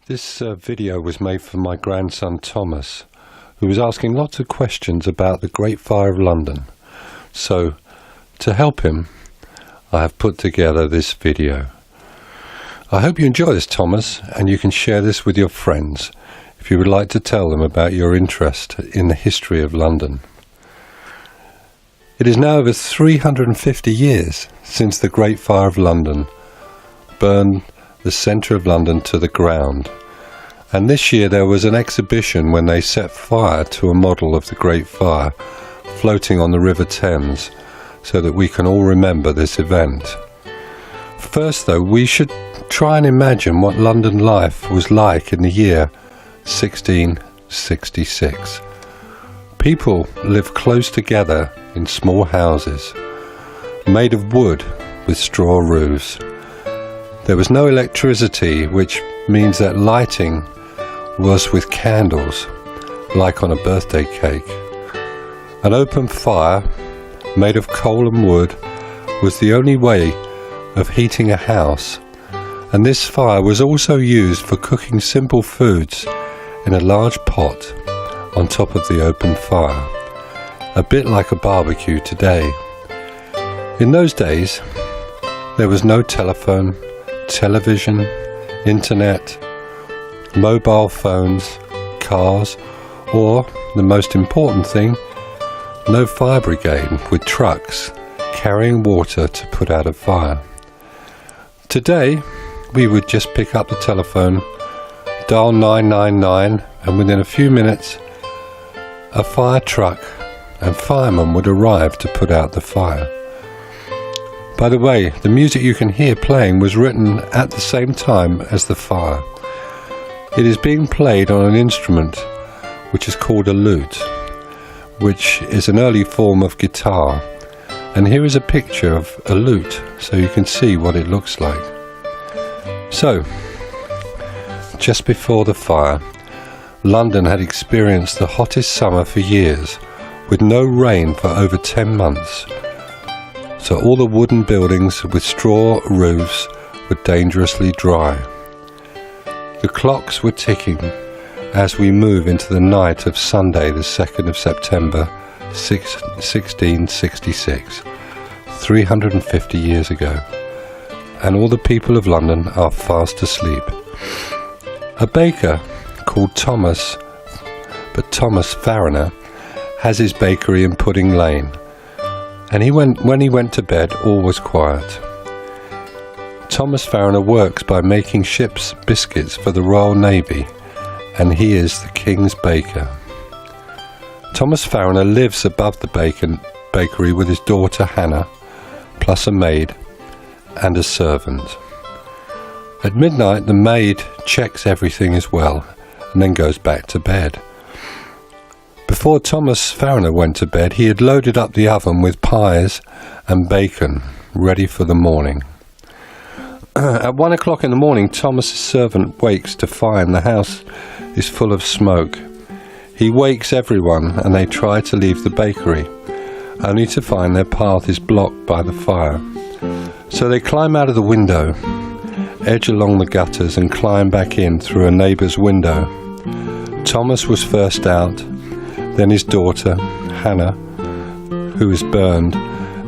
This video was made for my grandson Thomas, who was asking lots of questions about the Great Fire of London. So, to help him, I have put together this video. I hope you enjoy this, Thomas, and you can share this with your friends if you would like to tell them about your interest in the history of London. It is now over 350 years since the Great Fire of London burned the centre of London to the ground, and this year there was an exhibition when they set fire to a model of the Great Fire floating on the River Thames, so that we can all remember this event. First though, we should try and imagine what London life was like in the year 1666. People lived close together in small houses, made of wood with straw roofs. There was no electricity, which means that lighting was with candles, like on a birthday cake. An open fire, made of coal and wood, was the only way of heating a house, and this fire was also used for cooking simple foods in a large pot on top of the open fire, a bit like a barbecue today. In those days, there was no telephone, television, internet, mobile phones, cars, or, the most important thing, no fire brigade with trucks carrying water to put out a fire. Today, we would just pick up the telephone, dial 999, and within a few minutes, a fire truck and firemen would arrive to put out the fire. By the way, the music you can hear playing was written at the same time as the fire. It is being played on an instrument which is called a lute, which is an early form of guitar. And here is a picture of a lute, so you can see what it looks like. So, just before the fire, London had experienced the hottest summer for years, with no rain for over 10 months. So all the wooden buildings with straw roofs were dangerously dry. The clocks were ticking as we move into the night of Sunday, the 2nd of September, 1666, 350 years ago, and all the people of London are fast asleep. A baker called Thomas Fariner has his bakery in Pudding Lane, and when he went to bed, all was quiet. Thomas Fariner works by making ship's biscuits for the Royal Navy, and he is the King's baker. Thomas Fariner lives above the bakery with his daughter Hannah, plus a maid and a servant. At midnight, the maid checks everything is well, and then goes back to bed. Before Thomas Fariner went to bed, he had loaded up the oven with pies and bacon, ready for the morning. At 1 o'clock in the morning, Thomas's servant wakes to find the house is full of smoke. He wakes everyone, and they try to leave the bakery, only to find their path is blocked by the fire. So they climb out of the window, edge along the gutters, and climb back in through a neighbour's window. Thomas was first out, then his daughter, Hannah, who is burned,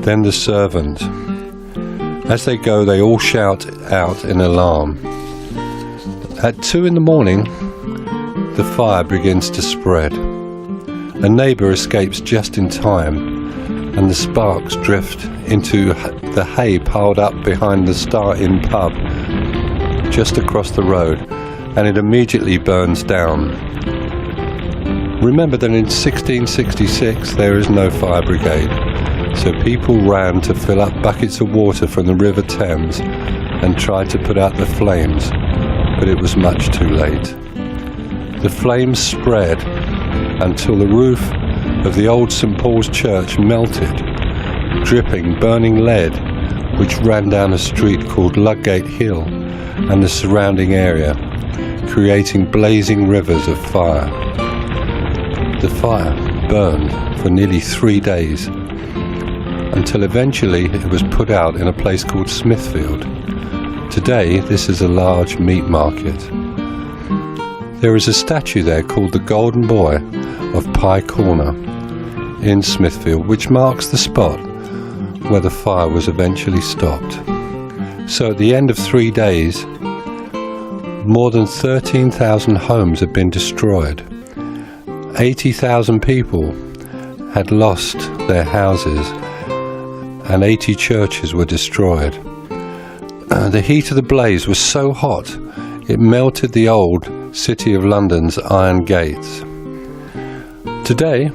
then the servant. As they go, they all shout out in alarm. At 2 in the morning, the fire begins to spread. A neighbour escapes just in time, and the sparks drift into the hay piled up behind the Star Inn pub just across the road, and it immediately burns down. Remember that in 1666 there is no fire brigade, so people ran to fill up buckets of water from the River Thames and tried to put out the flames, but it was much too late. The flames spread until the roof of the old St. Paul's Church melted, dripping burning lead which ran down a street called Ludgate Hill and the surrounding area, creating blazing rivers of fire. The fire burned for nearly 3 days, until eventually it was put out in a place called Smithfield. Today this is a large meat market. There is a statue there called the Golden Boy of Pye Corner in Smithfield, which marks the spot where the fire was eventually stopped. So at the end of 3 days, more than 13,000 homes had been destroyed. 80,000 people had lost their houses and 80 churches were destroyed. The heat of the blaze was so hot it melted the old City of London's iron gates. Today,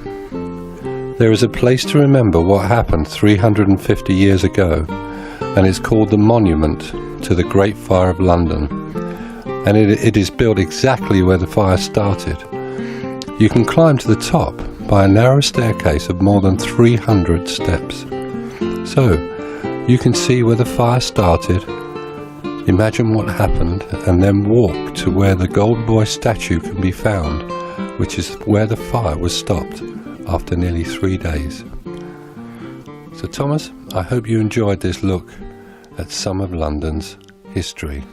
there is a place to remember what happened 350 years ago, and it's called the Monument to the Great Fire of London. And it is built exactly where the fire started. You can climb to the top by a narrow staircase of more than 300 steps. So, you can see where the fire started, imagine what happened, and then walk to where the Golden Boy statue can be found, which is where the fire was stopped after nearly 3 days. So Thomas, I hope you enjoyed this look at some of London's history.